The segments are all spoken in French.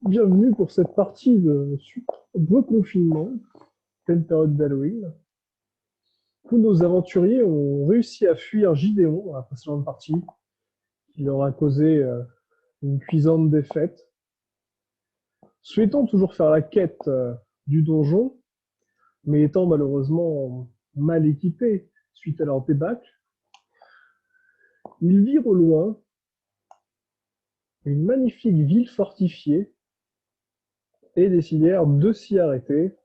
Bienvenue pour cette partie de reconfinement, pleine période d'Halloween, où nos aventuriers ont réussi à fuir Gideon dans la précédente partie, qui leur a causé une cuisante défaite. Souhaitant toujours faire la quête du donjon, mais étant malheureusement mal équipés suite à leur débâcle, ils virent au loin une magnifique ville fortifiée et décidèrent de s'y arrêter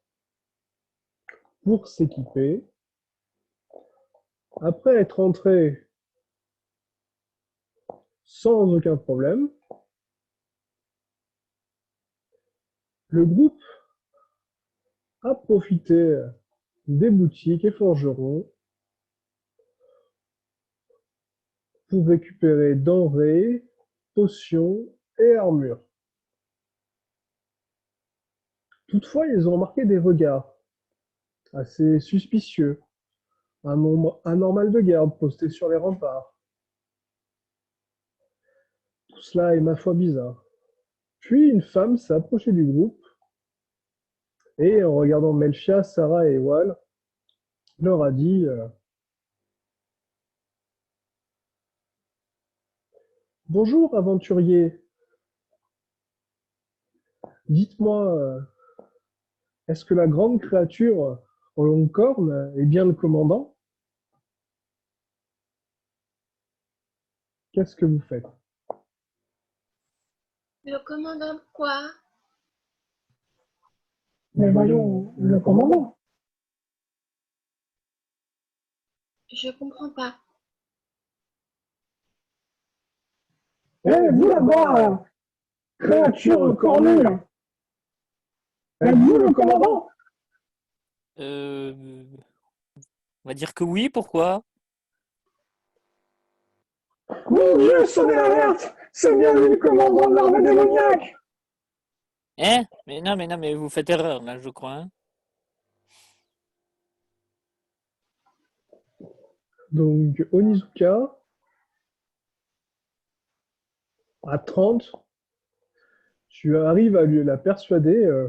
pour s'équiper. Après être entrés sans aucun problème, le groupe a profité des boutiques et forgerons pour récupérer denrées, potions et armures. Toutefois, ils ont remarqué des regards assez suspicieux, un nombre anormal de gardes postés sur les remparts. Tout cela est ma foi bizarre. Puis une femme s'est approchée du groupe et en regardant Melchia, Sarah et Wal, leur a dit Bonjour aventuriers, dites-moi, est-ce que la grande créature aux longues cornes est bien le commandant? Qu'est-ce que vous faites? Le commandant quoi? Mais voyons, le commandant. Je comprends pas. Eh, vous là-bas, créature cornue, êtes-vous le commandant? On va dire que oui, pourquoi? Mon Dieu, sonnez l'alerte! C'est bien lui le commandant de l'armée démoniaque! Hein? Mais non, mais vous faites erreur, là, je crois, hein. Donc, Onizuka, à 30, tu arrives à lui la persuader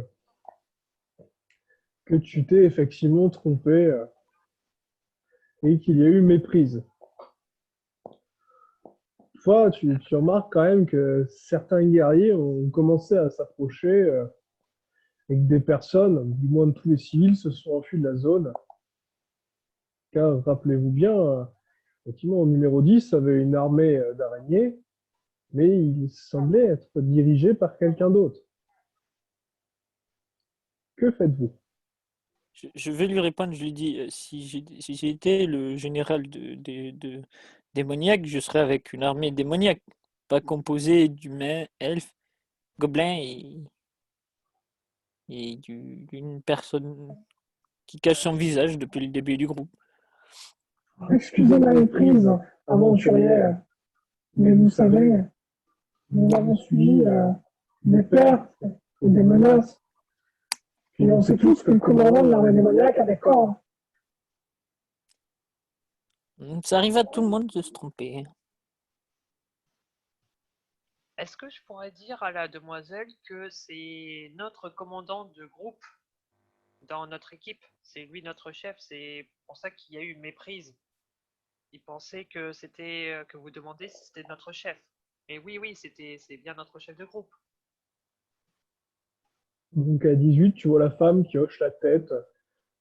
que tu t'es effectivement trompé et qu'il y a eu méprise. Toi, tu remarques quand même que certains guerriers ont commencé à s'approcher et que des personnes, du moins de tous les civils, se sont enfuis de la zone. Car, rappelez-vous bien, effectivement, au numéro 10 avait une armée d'araignées, mais il semblait être dirigé par quelqu'un d'autre. Que faites-vous? Je vais lui répondre, je lui dis, si j'ai été le général démoniaque, je serais avec une armée démoniaque, pas composée d'humains, elfes, gobelins et d'une personne qui cache son visage depuis le début du groupe. Excusez ma méprise, aventurier, mais vous savez, nous avons subi des pertes et des menaces. Et on sait tous que le commandant de l'armée démoniaque a des corps. Ça arrive à tout le monde de se tromper. Est-ce que je pourrais dire à la demoiselle que c'est notre commandant de groupe dans notre équipe? C'est lui notre chef, c'est pour ça qu'il y a eu méprise. Il pensait que c'était que vous demandez si c'était notre chef. Mais oui, c'est bien notre chef de groupe. Donc à 18, tu vois la femme qui hoche la tête.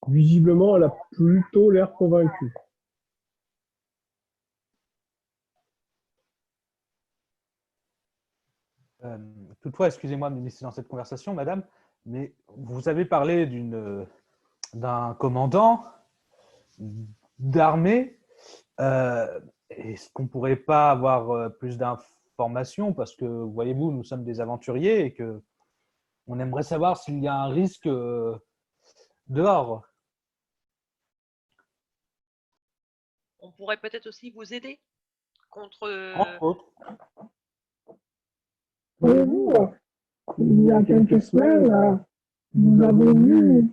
Visiblement, elle a plutôt l'air convaincue. Euh, Toutefois, excusez-moi de m'initier dans cette conversation, madame, mais vous avez parlé d'un commandant d'armée. Est-ce qu'on ne pourrait pas avoir plus d'informations? Parce que, voyez-vous, nous sommes des aventuriers et que on aimerait savoir s'il y a un risque dehors. On pourrait peut-être aussi vous aider contre. Entre autres. Voyez-vous, il y a quelques semaines, nous avons vu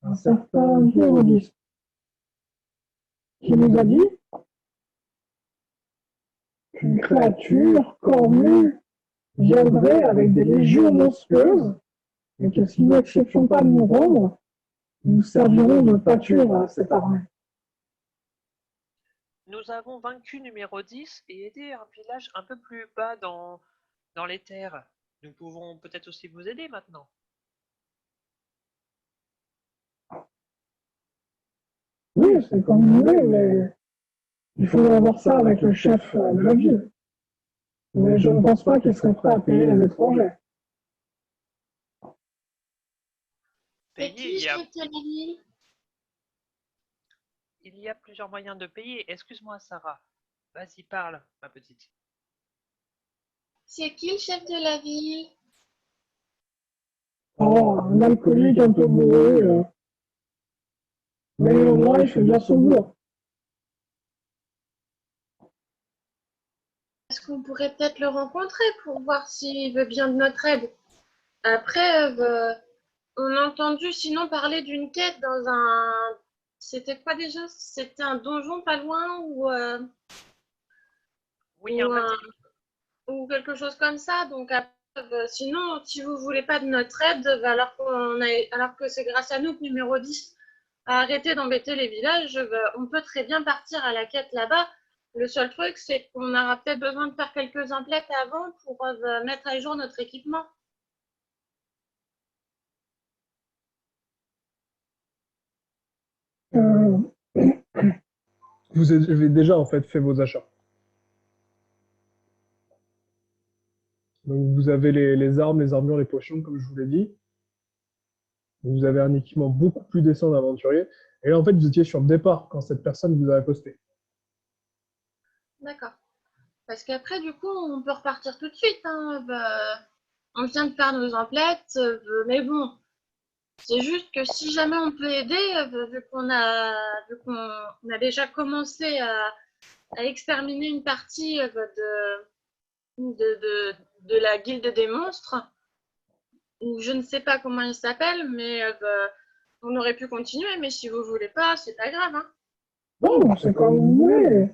un certain Géodis qui nous a dit qu'une créature cornue viendraient avec des légions monstrueuses, et que si nous n'acceptions pas de nous rendre, nous servirons de pâture à cette armée. Nous avons vaincu numéro 10 et aidé un village un peu plus bas dans les terres. Nous pouvons peut-être aussi vous aider maintenant. Oui, c'est comme vous voulez, mais il faudrait voir ça avec le chef de la ville. Mais je ne pense pas qu'il serait prêt à payer les étrangers. C'est Payer, qui il y a chef de la ville? Il y a plusieurs moyens de payer. Excuse-moi, Sarah. Vas-y, parle, ma petite. C'est qui le chef de la ville? Oh, un alcoolique un peu bourré, mais au moins il fait bien son boulot. Est-ce qu'on pourrait peut-être le rencontrer pour voir s'il veut bien de notre aide? Après, on a entendu sinon parler d'une quête dans un... C'était quoi déjà? C'était un donjon pas loin Oui, un atelier. ou quelque chose comme ça. Donc après, sinon, si vous voulez pas de notre aide, alors que c'est grâce à nous que numéro 10 a arrêté d'embêter les villages, on peut très bien partir à la quête là-bas. Le seul truc, c'est qu'on aura peut-être besoin de faire quelques emplettes avant pour mettre à jour notre équipement. Euh, Vous avez déjà en fait fait vos achats. Donc vous avez les armes, les armures, les potions, comme je vous l'ai dit. Vous avez un équipement beaucoup plus décent d'aventurier. Et là, en fait, vous étiez sur le départ quand cette personne vous a accosté. D'accord. Parce qu'après, du coup, on peut repartir tout de suite, hein. On vient de faire nos emplettes, mais bon, c'est juste que si jamais on peut aider, vu qu'on a déjà commencé à exterminer une partie de la guilde des monstres, ou je ne sais pas comment il s'appelle, mais on aurait pu continuer, mais si vous voulez pas, c'est pas grave, hein. bon, c'est comme vous voulez.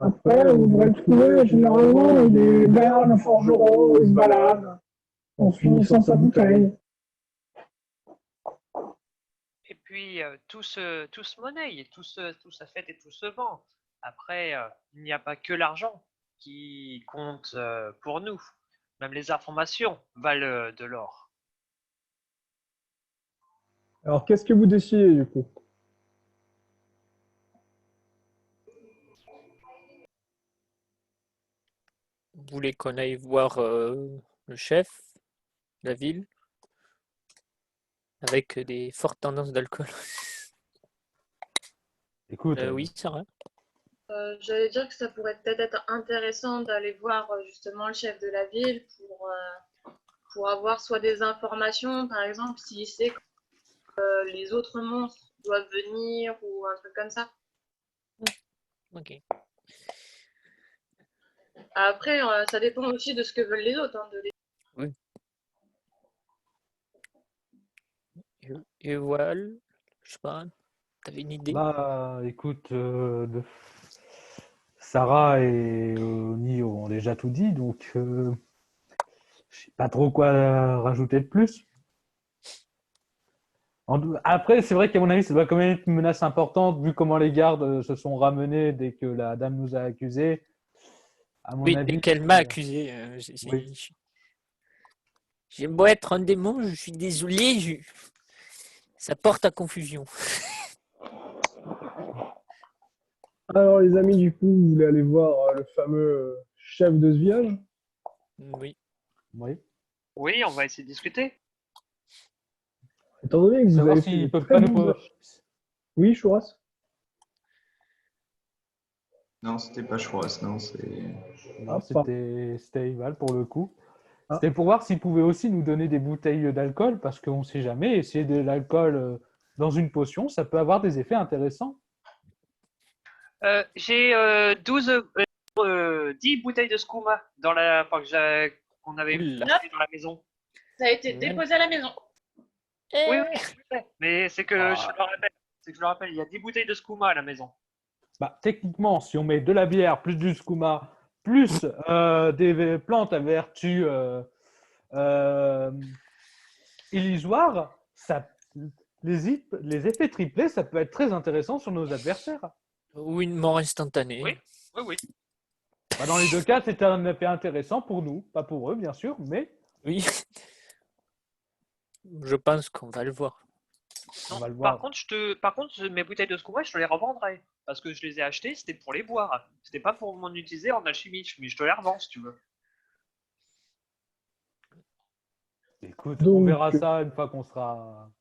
Après, vous devrez trouver généralement des bernes forgerons, ils se baladent, en finissant sa bouteille. Et puis, tout se monnaie, tout se fait et tout se vend. Après, il n'y a pas que l'argent qui compte pour nous. Même les informations valent de l'or. Alors, qu'est-ce que vous décidez du coup? Vous voulez qu'on aille voir le chef de la ville avec des fortes tendances d'alcool? Écoute, Oui, c'est vrai. J'allais dire que ça pourrait peut-être être intéressant d'aller voir justement le chef de la ville pour avoir soit des informations, par exemple, s'il sait que les autres monstres doivent venir ou un truc comme ça. Ok. Après, ça dépend aussi de ce que veulent les autres. Hein, Et voilà, je sais pas, t'avais une idée? bah, écoute, Sarah et Oni ont déjà tout dit, donc je sais pas trop quoi rajouter de plus. Après, c'est vrai qu'à mon avis, ça doit quand même être une menace importante, vu comment les gardes se sont ramenés dès que la dame nous a accusés. À mon Oui, avis, dès qu'elle m'a accusé, oui. j'ai beau être un démon, je suis désolé, ça porte à confusion. Alors, les amis, du coup, vous voulez aller voir le fameux chef de ce village? Oui. Oui. Oui, on va essayer de discuter. Étant donné que vous Savoir avez fait s'ils de peuvent très pas bons nous. achats. Oui, Chouras? Non, c'était pas Chouras, non, c'est. Non, Ah, pas. c'était Ival pour le coup. Ah. C'était pour voir s'ils pouvaient aussi nous donner des bouteilles d'alcool, parce qu'on ne sait jamais, essayer de l'alcool dans une potion, ça peut avoir des effets intéressants. J'ai 10 bouteilles de skouma qu'on avait Oula. laissées dans la maison. Ça a été Ouais. déposé à la maison. Oui, oui, je sais. Mais c'est que Ah. je le rappelle. C'est que je le rappelle, il y a 10 bouteilles de skouma à la maison. Bah, techniquement, si on met de la bière, plus du skouma, plus des plantes à vertu illusoire, les effets triplés, ça peut être très intéressant sur nos adversaires. Ou une mort instantanée. Oui, oui, oui. Bah, dans les deux cas, c'est un effet intéressant pour nous, pas pour eux, bien sûr, mais Oui. Je pense qu'on va le voir. on Non, va le par voir. contre, mes bouteilles de Skumai, je te les revendrai. Parce que je les ai achetées, c'était pour les boire. C'était pas pour m'en utiliser en alchimie, mais je te les revends si tu veux. Écoute, on Donc, verra ça une fois qu'on sera.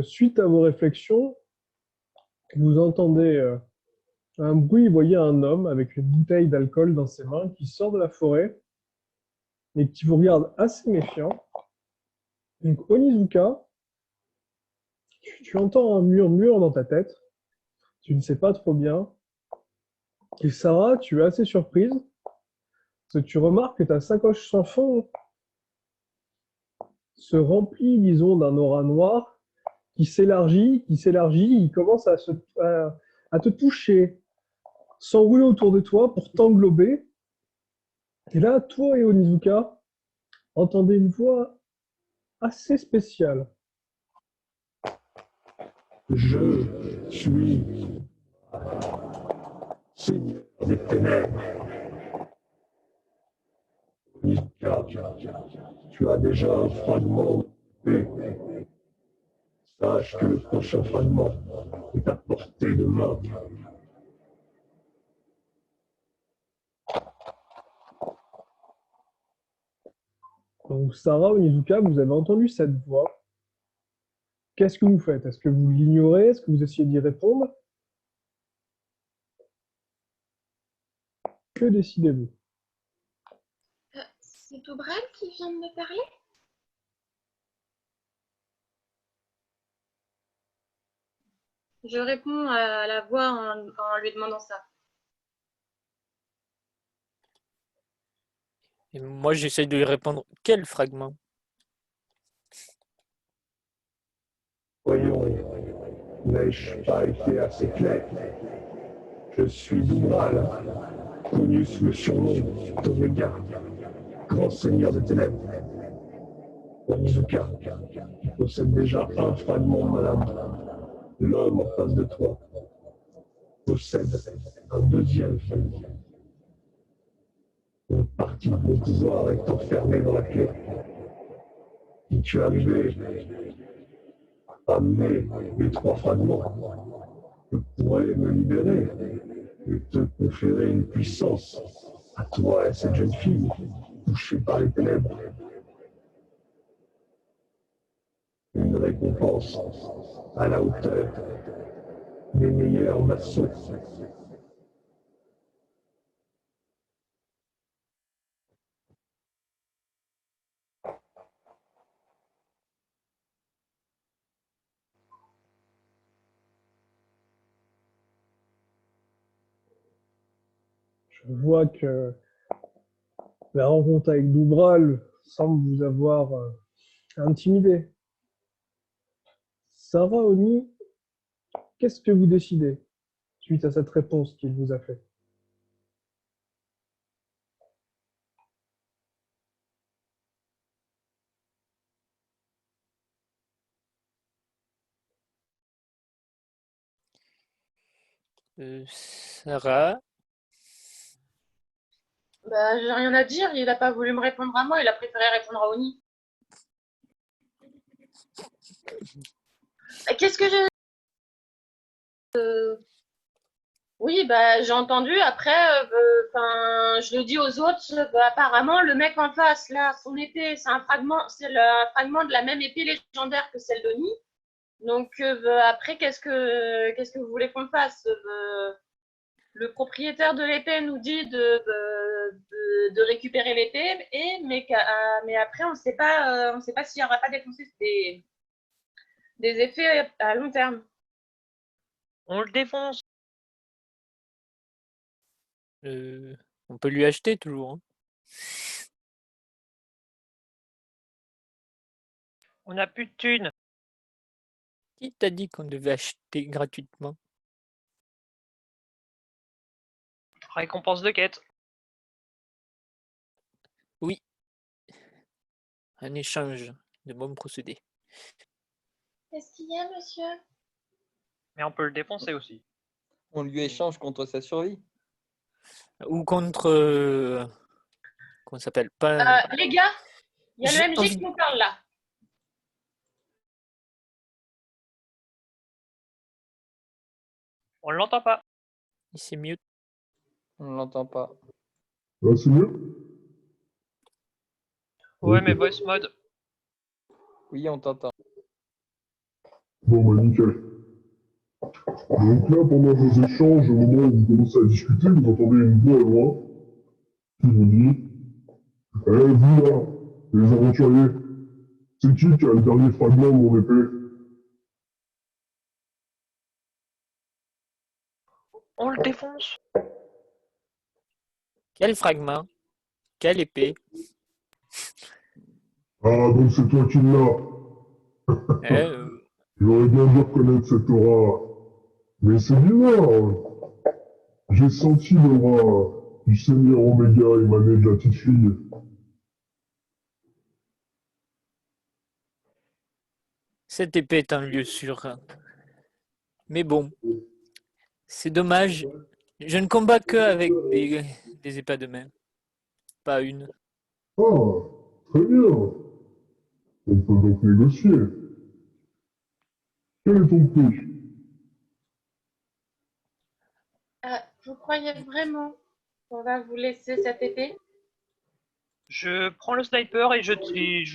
suite à vos réflexions, vous entendez un bruit, vous voyez un homme avec une bouteille d'alcool dans ses mains qui sort de la forêt et qui vous regarde assez méfiant. Donc, Onizuka, tu entends un murmure dans ta tête, tu ne sais pas trop bien. Et Sarah, tu es assez surprise, parce que tu remarques que ta sacoche sans fond se remplit, disons, d'un aura noir qui s'élargit, il commence à te toucher, s'enrouler autour de toi pour t'englober. Et là, toi et Onizuka entendez une voix assez spéciale. Je suis Seigneur des ténèbres. Nika, tu as déjà un fragment de paix. Sache que le prochain fragment est à portée de main. Donc Sarah, Onizuka, vous avez entendu cette voix. Qu'est-ce que vous faites? Est-ce que vous l'ignorez? Est-ce que vous essayez d'y répondre? Que décidez-vous? C'est Dobral qui vient de me parler? Je réponds à la voix en lui demandant ça. Et moi, j'essaie de lui répondre quel fragment? Voyons, n'ai-je pas été assez clair? Je suis Doubral, connu sous le surnom d'Omega, grand seigneur des ténèbres. Onizuka, tu possèdes déjà un fragment, madame. L'homme en face de toi possède un deuxième fragment. Une partie de mon pouvoir est enfermée dans la clé. Si tu es arrivé à amener les trois fragments, je pourrais me libérer et te conférer une puissance à toi et cette jeune fille touchée par les ténèbres. Une récompense à la hauteur des meilleurs maçons. Je vois que la rencontre avec Doubral semble vous avoir intimidé. Sarah, Oni, qu'est-ce que vous décidez suite à cette réponse qu'il vous a faite? Sarah, Bah, j'ai rien à dire, il a pas voulu me répondre à moi, il a préféré répondre à Oni. Qu'est-ce que j'ai... Oui, bah, j'ai entendu, après, je le dis aux autres, apparemment, le mec en face, là, son épée, c'est le fragment de la même épée légendaire que celle d'Oni. Donc, après, qu'est-ce que vous voulez qu'on fasse? Le propriétaire de l'épée nous dit de récupérer l'épée, mais après, on sait pas s'il n'y aura pas des effets à long terme. On le défonce. on peut lui acheter toujours, hein. On n'a plus de thunes. Qui t'a dit qu'on devait acheter gratuitement? Récompense de quête. Oui, un échange de bons procédés. Qu'est-ce qu'il y a, monsieur? Mais on peut le défoncer aussi. On lui échange contre sa survie. Ou contre... comment ça s'appelle? Pas... Les gars, il y a J'ai le MJ envie- qui nous parle là. On l'entend pas. C'est mieux. On ne l'entend pas. Là, c'est mieux? Ouais, Ok. mais voice mode. Oui, on t'entend. Bon, bah, nickel. Donc là, pendant vos échanges, au moment où vous commencez à discuter, vous entendez une voix au loin qui vous dit vous là, les aventuriers, c'est qui a le dernier fragment de mon épée? On le défonce. Quel fragment? Quelle épée? Ah, donc c'est toi qui l'as. J'aurais bien dû reconnaître cette aura. Mais c'est bizarre. J'ai senti l'aura du Seigneur Oméga émaner de la petite fille. Cette épée est un lieu sûr. Mais bon, c'est dommage. Je ne combats que avec des épées de main. Pas une. Ah, très bien. On peut donc négocier. Quel est ton prix? Vous croyez vraiment qu'on va vous laisser cette épée? Je prends le sniper et je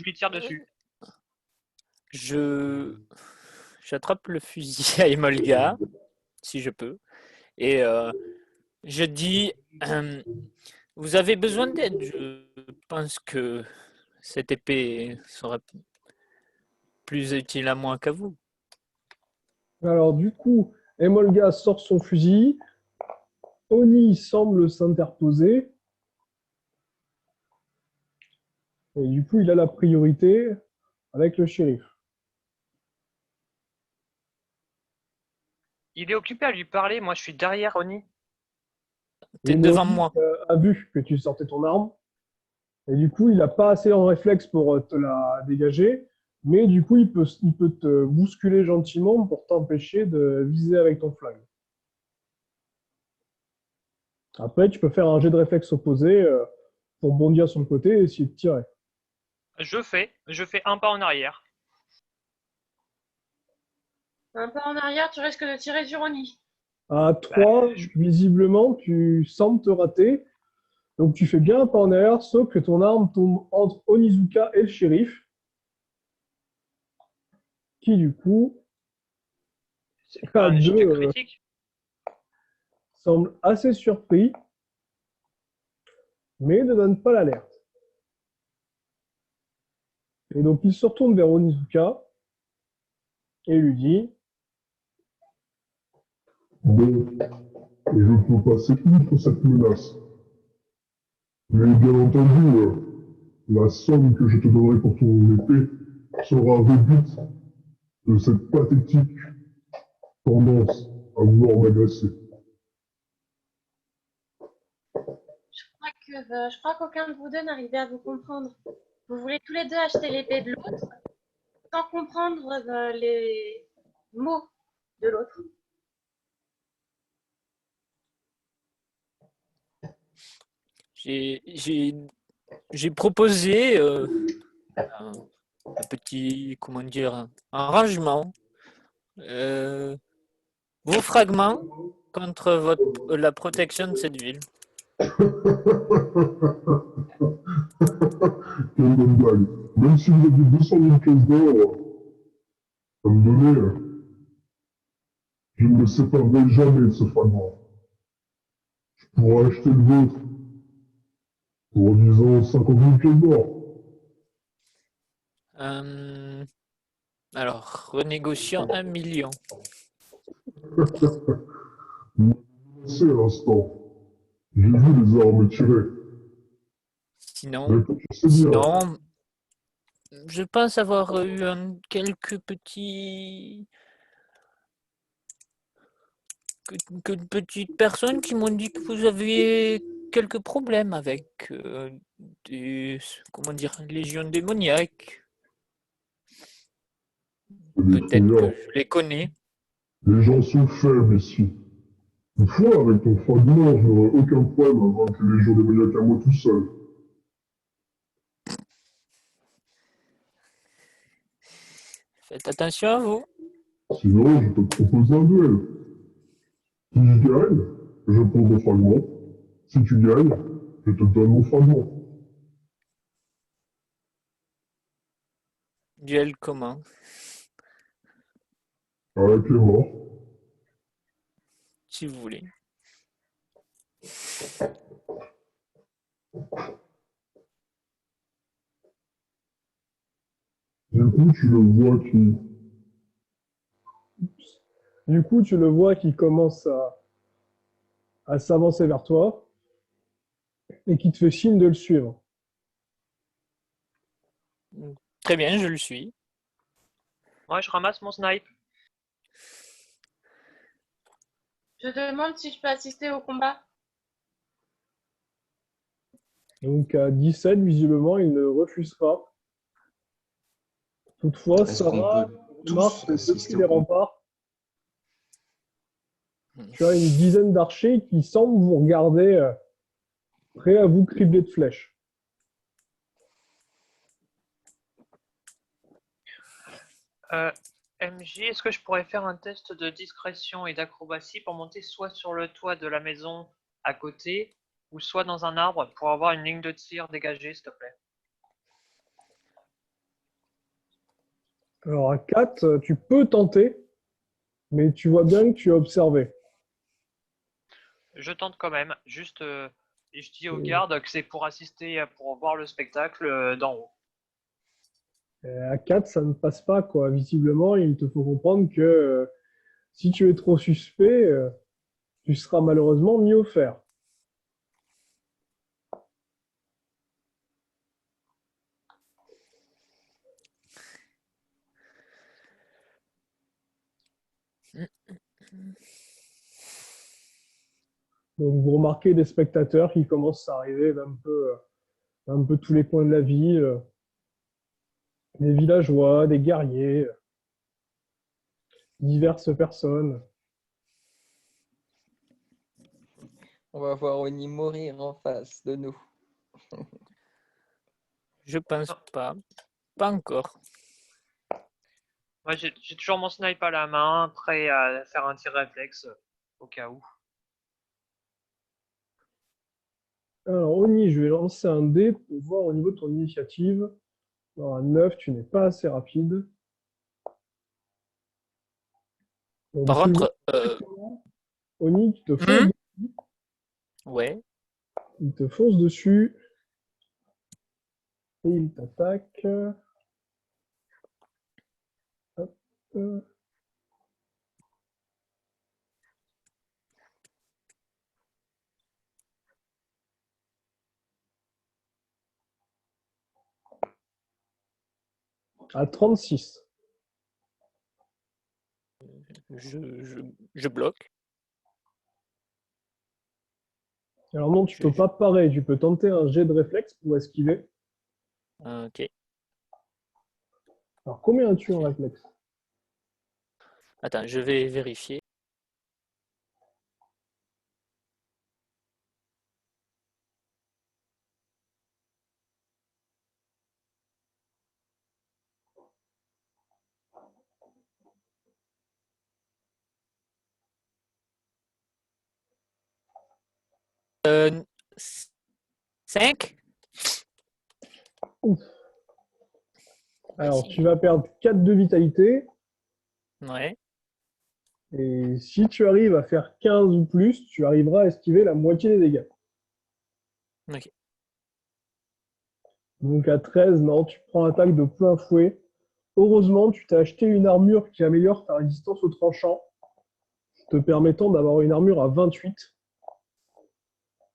lui tire dessus. J'attrape le fusil à Emolga, si je peux, et je dis vous avez besoin d'aide. Je pense que cette épée sera plus utile à moi qu'à vous. Alors du coup, Emolga sort son fusil. Oni semble s'interposer. Et du coup, il a la priorité avec le shérif. Il est occupé à lui parler. Moi, je suis derrière Oni. T'es Et devant Oni, moi. a vu que tu sortais ton arme. Et du coup, il n'a pas assez en réflexe pour te la dégager. Mais du coup, il peut te bousculer gentiment pour t'empêcher de viser avec ton flingue. Après, tu peux faire un jet de réflexe opposé pour bondir sur le côté et essayer de tirer. Je fais un pas en arrière. Un peu en arrière, tu risques de tirer sur Oni. À 3, visiblement, tu sembles te rater. Donc tu fais bien un pas en arrière, sauf que ton arme tombe entre Onizuka et le shérif, qui du coup, C'est pas un échec critique. semble assez surpris, mais ne donne pas l'alerte. Et donc il se retourne vers Onizuka et lui dit Bon, je peux passer outre cette menace. Mais bien entendu, la somme que je te donnerai pour ton épée sera réduite de cette pathétique tendance à vouloir m'agresser. Je crois qu'aucun de vous deux n'arrivait à vous comprendre. Vous voulez tous les deux acheter l'épée de l'autre sans comprendre les mots de l'autre. J'ai proposé un petit, comment dire, un rangement. Vos fragments contre la protection de cette ville. Quelle bonne blague. Même si vous aviez 200 000 pièces d'or à me donner, je ne me séparerai jamais de ce fragment. Je pourrais acheter le vôtre pour, disons, 50 000 pièces d'or. Alors, renégocions 1 million. C'est à l'instant. J'ai vu les armes tirer. Sinon, je pense avoir eu quelques petits que de petites personnes qui m'ont dit que vous aviez quelques problèmes avec des, comment dire, légions démoniaques. Des Peut-être que trouillards. je les connais. Les gens sont faibles ici. Toutefois, avec ton fragment, je n'aurai aucun problème à vaincre les légions démoniaques à moi tout seul. Faites attention à vous. Sinon, je peux te proposer un duel. Si je gagne, je prends ton fragment. Si tu gagnes, je te donne mon fragment. Duel comment? Avec les morts. Si vous voulez. Du coup, tu le vois qui... Du coup, tu le vois qui commence à s'avancer vers toi et qui te fait signe de le suivre. Très bien, je le suis. Moi, je ramasse mon snipe. Je demande si je peux assister au combat. Donc à 17, visiblement, il ne refuse pas. Toutefois, Est-ce qu'on Sarah peut remarque tous que assister depuis les au combat? remparts, tu as une dizaine d'archers qui semblent vous regarder, prêts à vous cribler de flèches. MJ, est-ce que je pourrais faire un test de discrétion et d'acrobatie pour monter soit sur le toit de la maison à côté, ou soit dans un arbre pour avoir une ligne de tir dégagée, s'il te plaît? Alors à 4, tu peux tenter, mais tu vois bien que tu as observé. Je tente quand même, juste, et je dis aux gardes que c'est pour assister, pour voir le spectacle d'en haut. À 4, ça ne passe pas, quoi. Visiblement, il te faut comprendre que si tu es trop suspect, tu seras malheureusement mis au fer. Donc vous remarquez des spectateurs qui commencent à arriver d'un peu tous les coins de la ville, des villageois, des guerriers, diverses personnes. On va voir Oni mourir en face de nous. Je pense pas. Pas encore. Moi, j'ai toujours mon snipe à la main, prêt à faire un tir réflexe au cas où. Alors Oni, je vais lancer un dé pour voir au niveau de ton initiative. Alors, à 9, tu n'es pas assez rapide. Donc, Par tu vois contre, directement Oni qui te fonce, ouais. il te fonce dessus et il t'attaque. Hop. À 36. Je bloque. Alors non, tu peux pas parer, tu peux tenter un jet de réflexe pour esquiver. Ok. Alors combien as-tu en réflexe? Attends, je vais vérifier. Euh, 5? Ouf. Alors tu vas perdre 4 de vitalité. Ouais. Et si tu arrives à faire 15 ou plus, tu arriveras à esquiver la moitié des dégâts. Ok. Donc à 13, non, tu prends l'attaque de plein fouet. Heureusement, tu t'as acheté une armure qui améliore ta résistance au tranchant, te permettant d'avoir une armure à 28.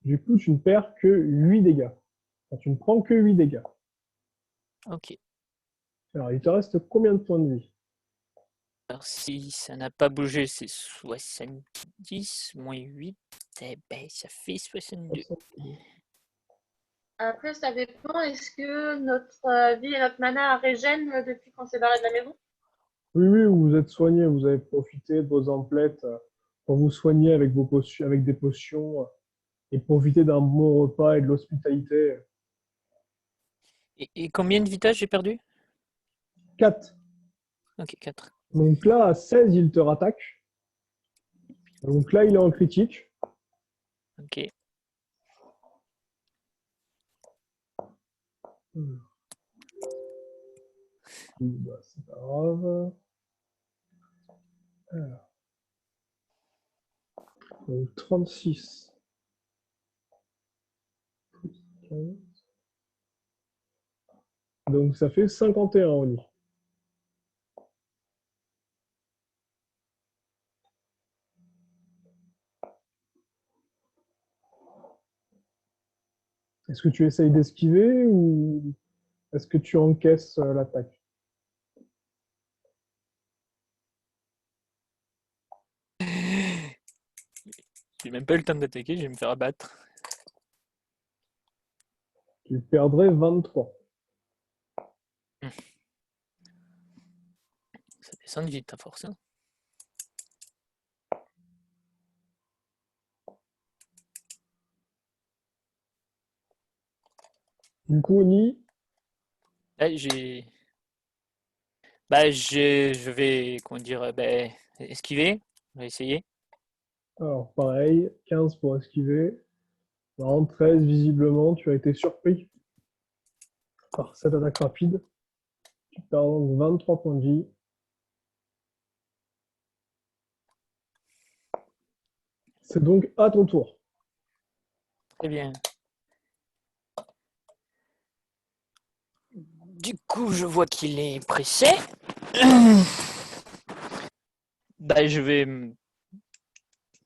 Du coup, tu ne perds que 8 dégâts. Enfin, tu ne prends que 8 dégâts. Ok. Alors, il te reste combien de points de vie? Alors, si ça n'a pas bougé, c'est 70 moins 8, eh ben, ça fait 62. Après, ça dépend. Est-ce que notre vie et notre mana régènent depuis qu'on s'est barré de la maison? Oui, oui, vous vous êtes soigné, vous avez profité de vos emplettes pour vous soigner avec vos potions, avec des potions et profiter d'un bon repas et de l'hospitalité. Et combien de vitage j'ai perdu? 4. Ok, 4. Donc là, à 16, il te rattaque. Donc là, il est en critique. Ok. Bah, c'est pas grave. Alors. Donc 36. 15. Donc ça fait 51 au lit. Est-ce que tu essayes d'esquiver ou est-ce que tu encaisses l'attaque? J'ai même pas eu le temps d'attaquer, je vais me faire abattre. Tu perdrais 23. Ça descend vite, à force. Hein. Du coup, Oni, Là, j'ai. Bah, je vais, comment dire, bah, esquiver. On va essayer. alors pareil, 15 pour esquiver. Non, 13, visiblement, tu as été surpris par cette attaque rapide. Tu perds donc 23 points de vie. C'est donc à ton tour. Très bien. Du coup, je vois qu'il est pressé. Bah, je vais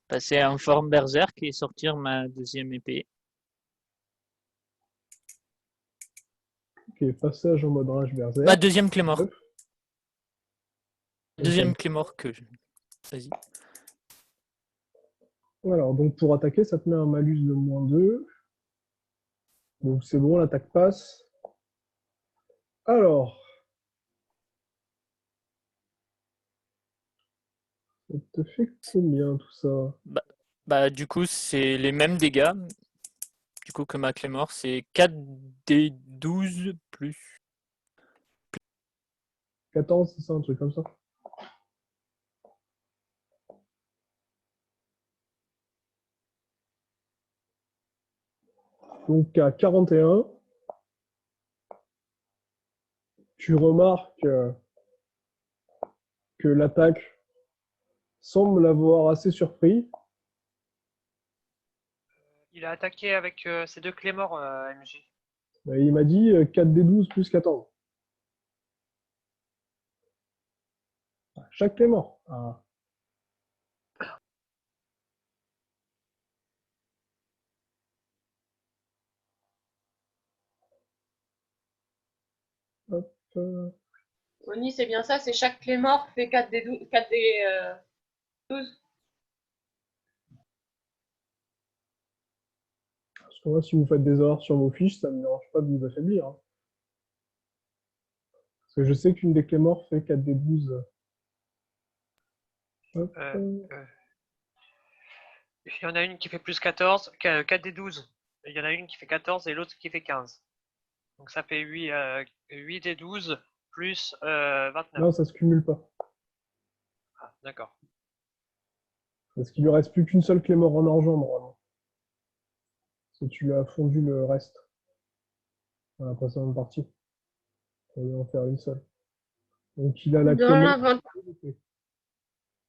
passer en forme berserk et sortir ma deuxième épée. Ok, passage en mode rage berserk. Ma deuxième clé mort. Ok. Deuxième clé mort que je... Vas-y. Alors, donc pour attaquer, ça te met un malus de -2. Donc c'est bon, l'attaque passe. Alors, ça te fait combien tout ça? Bah, du coup, c'est les mêmes dégâts. Du coup, que ma clé mort, c'est 4d12 plus. 14, c'est ça, un truc comme ça? Donc à 41, tu remarques que l'attaque semble l'avoir assez surpris. Il a attaqué avec ses deux clés morts, MJ. Il m'a dit 4d12 plus 14. Chaque est mort. Ah. Hop. Oni, c'est bien ça, c'est chaque clé mort fait 4 des 12. 4 des 12. Parce que moi, si vous faites des erreurs sur vos fiches, ça ne me dérange pas de vous affaiblir. Hein. Parce que je sais qu'une des clés morts fait 4d12. Hop. Il y en a une qui fait plus 14, 4 des 12. Il y en a une qui fait 14 et l'autre qui fait 15. Donc ça fait 8 des 12 plus 29. Non, ça se cumule pas. Ah, d'accord. Parce qu'il lui reste plus qu'une seule clé mort en argent, normalement. Parce que tu lui as fondu le reste. Dans la précédente partie. On va en faire une seule. Donc il a la clé Dans mort. l'inventaire.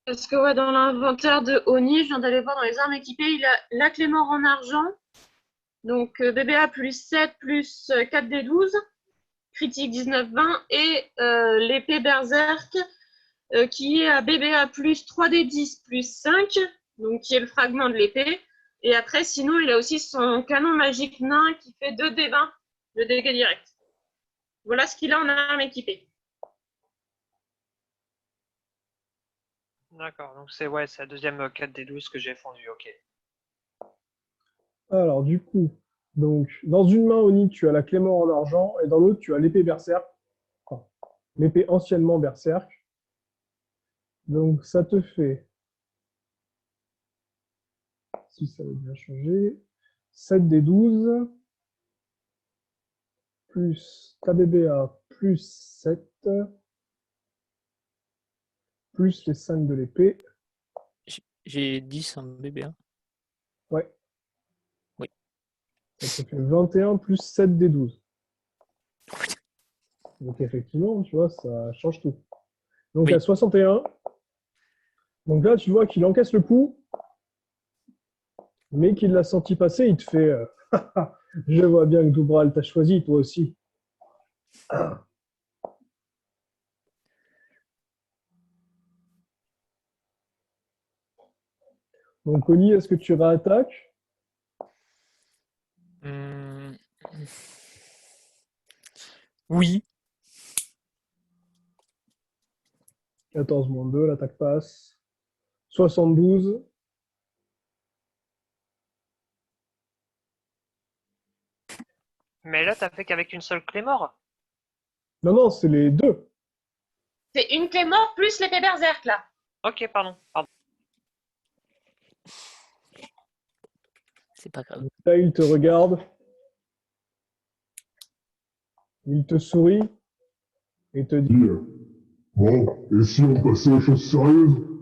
Parce que ouais, dans l'inventaire de Oni, je viens d'aller voir dans les armes équipées, il a la clé mort en argent. Donc BBA plus 7 plus 4 des 12. Critique 19-20. Et l'épée berserk qui est à BBA plus 3 des 10 plus 5. Donc qui est le fragment de l'épée. Et après, sinon, il a aussi son canon magique nain qui fait 2 des 20 de dégâts directs. Voilà ce qu'il a en arme équipée. D'accord, donc c'est ouais, c'est la deuxième 4 des 12 que j'ai fondu, ok. Alors, du coup, donc, dans une main, Oni, tu as la clé mort en argent, et dans l'autre, tu as l'épée berserk. Enfin, l'épée anciennement berserk. Donc, ça te fait, si ça veut bien changer, 7 des 12, plus ta BBA, plus 7, plus les 5 de l'épée. J'ai 10 en bébé. Hein. Ouais. Oui. Ça te fait 21 plus 7 des 12. Donc, effectivement, tu vois, ça change tout. Donc, Oui. à 61. Donc là, tu vois qu'il encaisse le coup, mais qu'il l'a senti passer, il te fait je vois bien que Doubral t'a choisi, toi aussi. Donc, Oni, est-ce que tu réattaques? Hum, Oui. 14 moins 2, l'attaque passe. 72. Mais là, t'as fait qu'avec une seule clé mort. Non, non, c'est les deux. C'est une clé mort plus l'épée berserk, là. Ok, pardon. C'est pas grave. Donc, là, il te regarde. Il te sourit et te dit Bon, et si on passait aux choses sérieuses?